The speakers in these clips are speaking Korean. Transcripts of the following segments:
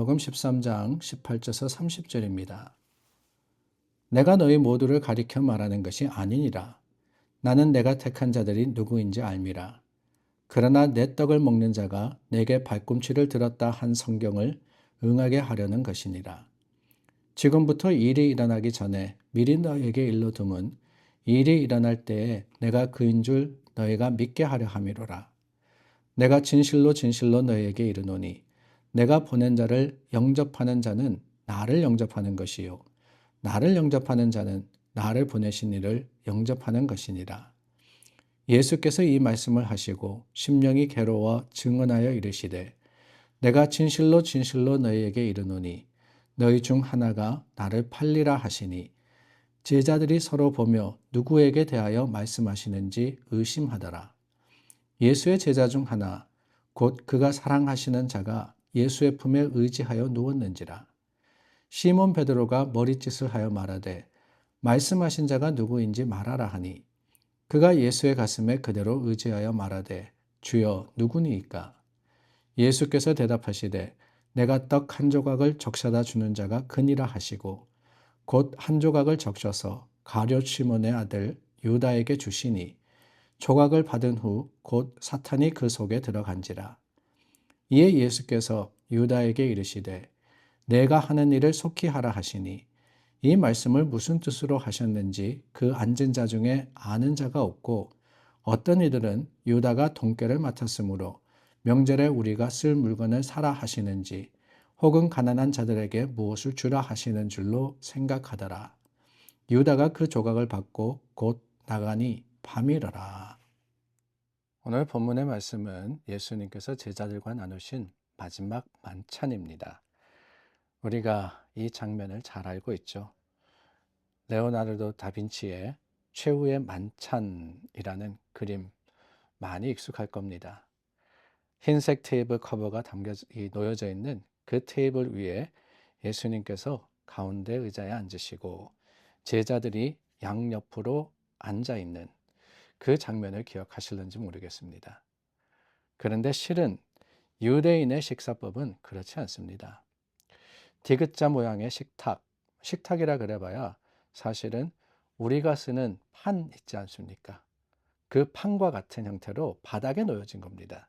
요한복음 13장 18절에서 30절입니다. 내가 너희 모두를 가리켜 말하는 것이 아니니라. 나는 내가 택한 자들이 누구인지 알미라. 그러나 내 떡을 먹는 자가 내게 발꿈치를 들었다 한 성경을 응하게 하려는 것이니라. 지금부터 일이 일어나기 전에 미리 너희에게 일러둠은 일이 일어날 때에 내가 그인 줄 너희가 믿게 하려 함이로라. 내가 진실로 진실로 너희에게 이르노니 내가 보낸 자를 영접하는 자는 나를 영접하는 것이요 나를 영접하는 자는 나를 보내신 이를 영접하는 것이니라. 예수께서 이 말씀을 하시고 심령이 괴로워 증언하여 이르시되 내가 진실로 진실로 너희에게 이르노니 너희 중 하나가 나를 팔리라 하시니 제자들이 서로 보며 누구에게 대하여 말씀하시는지 의심하더라. 예수의 제자 중 하나 곧 그가 사랑하시는 자가 예수의 품에 의지하여 누웠는지라. 시몬 베드로가 머리짓을 하여 말하되 말씀하신 자가 누구인지 말하라 하니 그가 예수의 가슴에 그대로 의지하여 말하되 주여 누구니이까? 예수께서 대답하시되 내가 떡 한 조각을 적셔다 주는 자가 그니라 하시고 곧 한 조각을 적셔서 가룟 시몬의 아들 유다에게 주시니 조각을 받은 후 곧 사탄이 그 속에 들어간지라. 이에 예수께서 유다에게 이르시되 내가 하는 일을 속히 하라 하시니 이 말씀을 무슨 뜻으로 하셨는지 그 앉은 자 중에 아는 자가 없고 어떤 이들은 유다가 돈꾀를 맡았으므로 명절에 우리가 쓸 물건을 사라 하시는지 혹은 가난한 자들에게 무엇을 주라 하시는 줄로 생각하더라. 유다가 그 조각을 받고 곧 나가니 밤이더라. 오늘 본문의 말씀은 예수님께서 제자들과 나누신 마지막 만찬입니다. 우리가 이 장면을 잘 알고 있죠. 레오나르도 다빈치의 최후의 만찬이라는 그림 많이 익숙할 겁니다. 흰색 테이블 커버가 놓여져 있는 그 테이블 위에 예수님께서 가운데 의자에 앉으시고 제자들이 양옆으로 앉아 있는 그 장면을 기억하실는지 모르겠습니다. 그런데 실은 유대인의 식사법은 그렇지 않습니다. 디귿자 모양의 식탁이라 그래봐야 사실은 우리가 쓰는 판 있지 않습니까? 그 판과 같은 형태로 바닥에 놓여진 겁니다.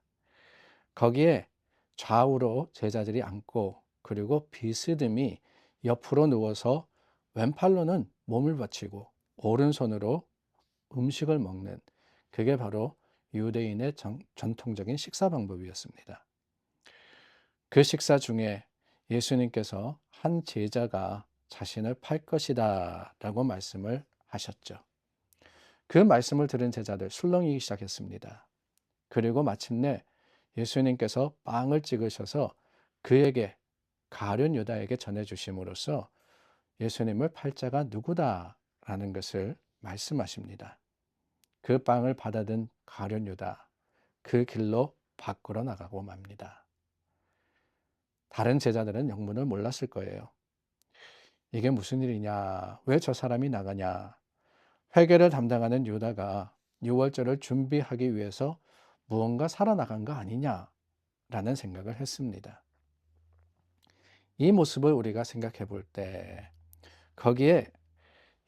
거기에 좌우로 제자들이 앉고 그리고 비스듬히 옆으로 누워서 왼팔로는 몸을 받치고 오른손으로 음식을 먹는 그게 바로 유대인의 전통적인 식사 방법이었습니다. 그 식사 중에 예수님께서 한 제자가 자신을 팔 것이다 라고 말씀을 하셨죠. 그 말씀을 들은 제자들 술렁이기 시작했습니다. 그리고 마침내 예수님께서 빵을 찍으셔서 그에게 가룟 유다에게 전해주심으로써 예수님을 팔 자가 누구다라는 것을 말씀하십니다. 그 빵을 받아든 가룟 유다, 그 길로 밖으로 나가고 맙니다. 다른 제자들은 영문을 몰랐을 거예요. 이게 무슨 일이냐? 왜 저 사람이 나가냐? 회개를 담당하는 유다가 유월절을 준비하기 위해서 무언가 사러 나간 거 아니냐라는 생각을 했습니다. 이 모습을 우리가 생각해 볼 때 거기에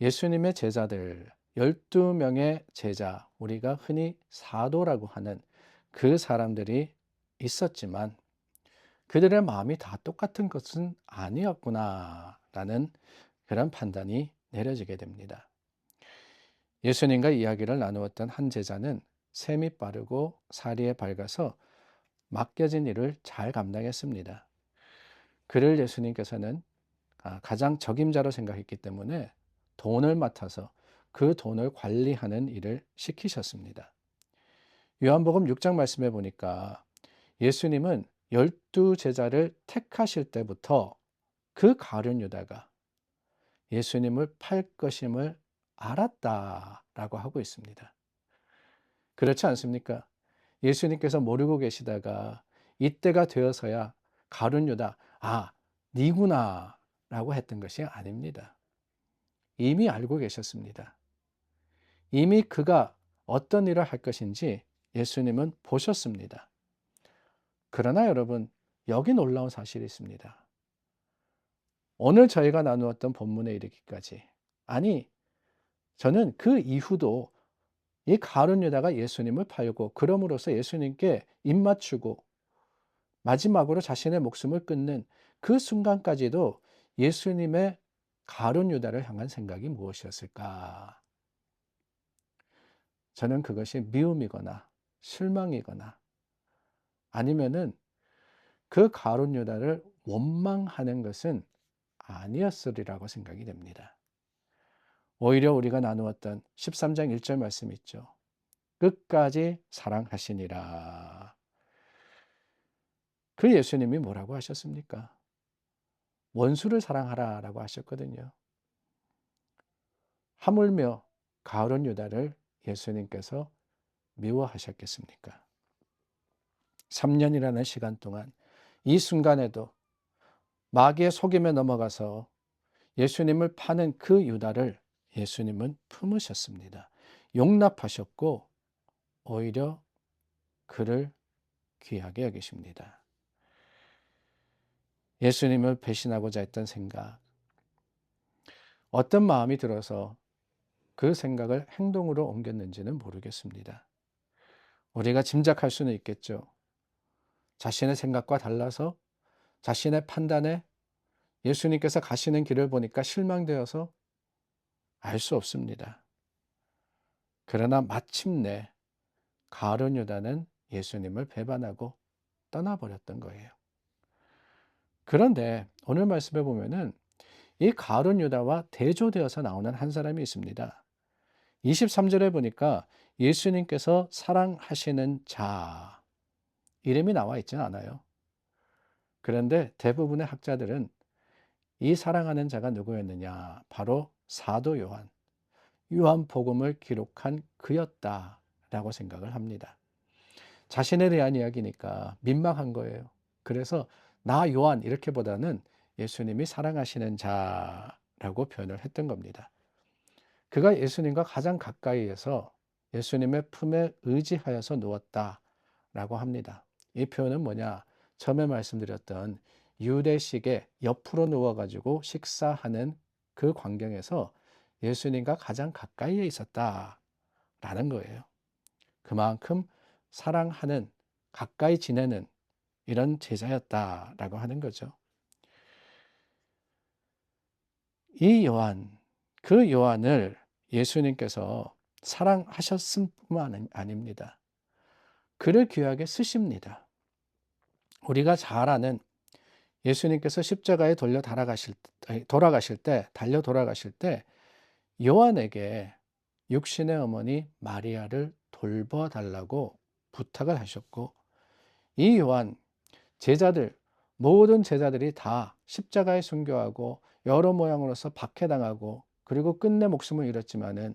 예수님의 제자들 12명의 제자, 우리가 흔히 사도라고 하는 그 사람들이 있었지만 그들의 마음이 다 똑같은 것은 아니었구나라는 그런 판단이 내려지게 됩니다. 예수님과 이야기를 나누었던 한 제자는 셈이 빠르고 사리에 밝아서 맡겨진 일을 잘 감당했습니다. 그를 예수님께서는 가장 적임자로 생각했기 때문에 돈을 맡아서 그 돈을 관리하는 일을 시키셨습니다. 요한복음 6장 말씀해 보니까 예수님은 12제자를 택하실 때부터 그 가룟 유다가 예수님을 팔 것임을 알았다라고 하고 있습니다. 그렇지 않습니까? 예수님께서 모르고 계시다가 이때가 되어서야 가룟 유다, 니구나 라고 했던 것이 아닙니다. 이미 알고 계셨습니다. 이미 그가 어떤 일을 할 것인지 예수님은 보셨습니다. 그러나 여러분, 여기 놀라운 사실이 있습니다. 오늘 저희가 나누었던 본문에 이르기까지, 아니 저는 그 이후도 이 가룟 유다가 예수님을 팔고 그럼으로써 예수님께 입맞추고 마지막으로 자신의 목숨을 끊는 그 순간까지도 예수님의 가룟 유다를 향한 생각이 무엇이었을까? 저는 그것이 미움이거나 실망이거나 아니면은 그 가룟 유다를 원망하는 것은 아니었으리라고 생각이 됩니다. 오히려 우리가 나누었던 13장 1절 말씀 있죠. 끝까지 사랑하시니라. 그 예수님이 뭐라고 하셨습니까? 원수를 사랑하라라고 하셨거든요. 하물며 가룟 유다를 예수님께서 미워하셨겠습니까? 3년이라는 시간 동안 이 순간에도 마귀의 속임에 넘어가서 예수님을 파는 그 유다를 예수님은 품으셨습니다. 용납하셨고 오히려 그를 귀하게 여기십니다. 예수님을 배신하고자 했던 생각, 어떤 마음이 들어서 그 생각을 행동으로 옮겼는지는 모르겠습니다. 우리가 짐작할 수는 있겠죠. 자신의 생각과 달라서 자신의 판단에 예수님께서 가시는 길을 보니까 실망되어서 알 수 없습니다. 그러나 마침내 가룟 유다는 예수님을 배반하고 떠나버렸던 거예요. 그런데 오늘 말씀에 보면은 이 가룟 유다와 대조되어서 나오는 한 사람이 있습니다. 23절에 보니까 예수님께서 사랑하시는 자 이름이 나와 있지는 않아요. 그런데 대부분의 학자들은 이 사랑하는 자가 누구였느냐? 바로 사도 요한복음을 기록한 그였다라고 생각을 합니다. 자신에 대한 이야기니까 민망한 거예요. 그래서 나 요한 이렇게보다는 예수님이 사랑하시는 자라고 표현을 했던 겁니다. 그가 예수님과 가장 가까이에서 예수님의 품에 의지하여서 누웠다라고 합니다. 이 표현은 뭐냐? 처음에 말씀드렸던 유대식의 옆으로 누워가지고 식사하는 그 광경에서 예수님과 가장 가까이에 있었다라는 거예요. 그만큼 사랑하는, 가까이 지내는 이런 제자였다라고 하는 거죠. 이 요한, 그 요한을 예수님께서 사랑하셨을 뿐만 아닙니다. 그를 귀하게 쓰십니다. 우리가 잘 아는 예수님께서 십자가에 돌아가실 때 요한에게 육신의 어머니 마리아를 돌봐달라고 부탁을 하셨고, 이 요한 모든 제자들이 다 십자가에 순교하고 여러 모양으로서 박해당하고 그리고 끝내 목숨을 잃었지만은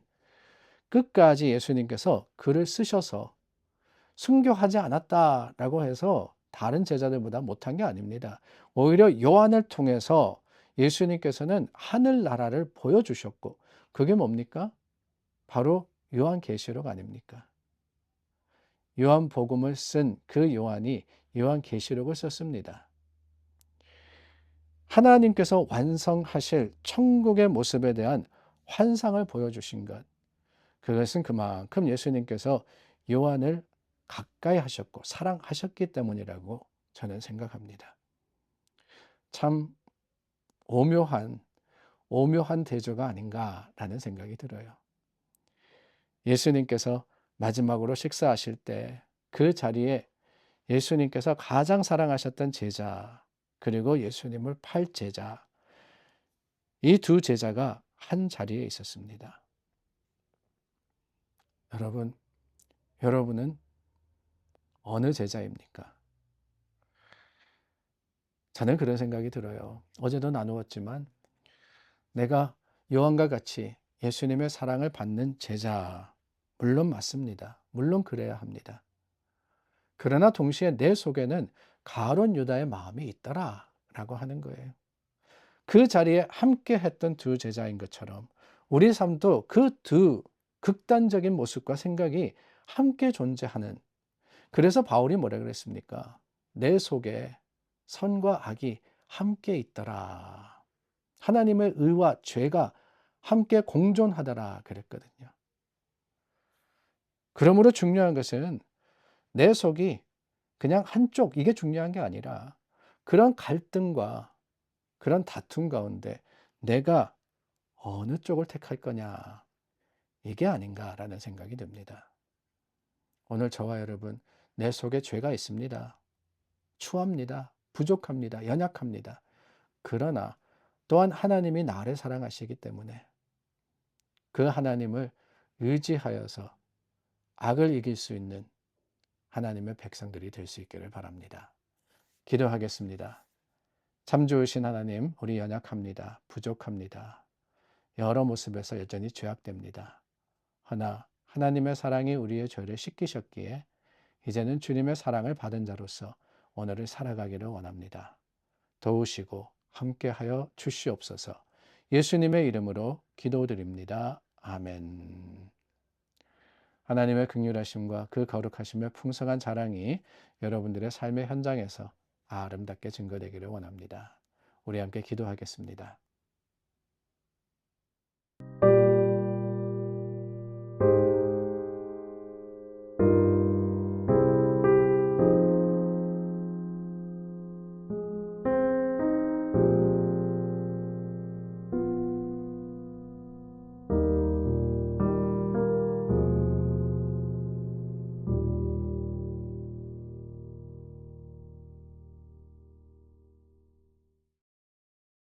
끝까지 예수님께서 그를 쓰셔서 순교하지 않았다라고 해서 다른 제자들보다 못한 게 아닙니다. 오히려 요한을 통해서 예수님께서는 하늘나라를 보여주셨고, 그게 뭡니까? 바로 요한계시록 아닙니까? 요한복음을 쓴 그 요한이 요한계시록을 썼습니다. 하나님께서 완성하실 천국의 모습에 대한 환상을 보여주신 것, 그것은 그만큼 예수님께서 요한을 가까이 하셨고 사랑하셨기 때문이라고 저는 생각합니다. 참 오묘한 대조가 아닌가라는 생각이 들어요. 예수님께서 마지막으로 식사하실 때 그 자리에 예수님께서 가장 사랑하셨던 제자, 그리고 예수님을 팔 제자, 이 두 제자가 한 자리에 있었습니다. 여러분은 어느 제자입니까? 저는 그런 생각이 들어요. 어제도 나누었지만 내가 요한과 같이 예수님의 사랑을 받는 제자, 물론 맞습니다. 물론 그래야 합니다. 그러나 동시에 내 속에는 가룟 유다의 마음이 있더라라고 하는 거예요. 그 자리에 함께 했던 두 제자인 것처럼 우리 삶도 그 두 극단적인 모습과 생각이 함께 존재하는, 그래서 바울이 뭐라 그랬습니까? 내 속에 선과 악이 함께 있더라. 하나님의 의와 죄가 함께 공존하더라 그랬거든요. 그러므로 중요한 것은 내 속이 그냥 한쪽 이게 중요한 게 아니라 그런 갈등과 그런 다툼 가운데 내가 어느 쪽을 택할 거냐 이게 아닌가라는 생각이 듭니다. 오늘 저와 여러분 내 속에 죄가 있습니다. 추합니다. 부족합니다. 연약합니다. 그러나 또한 하나님이 나를 사랑하시기 때문에 그 하나님을 의지하여서 악을 이길 수 있는 하나님의 백성들이 될 수 있기를 바랍니다. 기도하겠습니다. 참 좋으신 하나님, 우리 연약합니다. 부족합니다. 여러 모습에서 여전히 죄악됩니다. 허나 하나님의 사랑이 우리의 죄를 씻기셨기에 이제는 주님의 사랑을 받은 자로서 오늘을 살아가기를 원합니다. 도우시고 함께하여 주시옵소서. 예수님의 이름으로 기도드립니다. 아멘. 하나님의 긍휼하심과 그 거룩하심의 풍성한 자랑이 여러분들의 삶의 현장에서 아름답게 증거되기를 원합니다. 우리 함께 기도하겠습니다.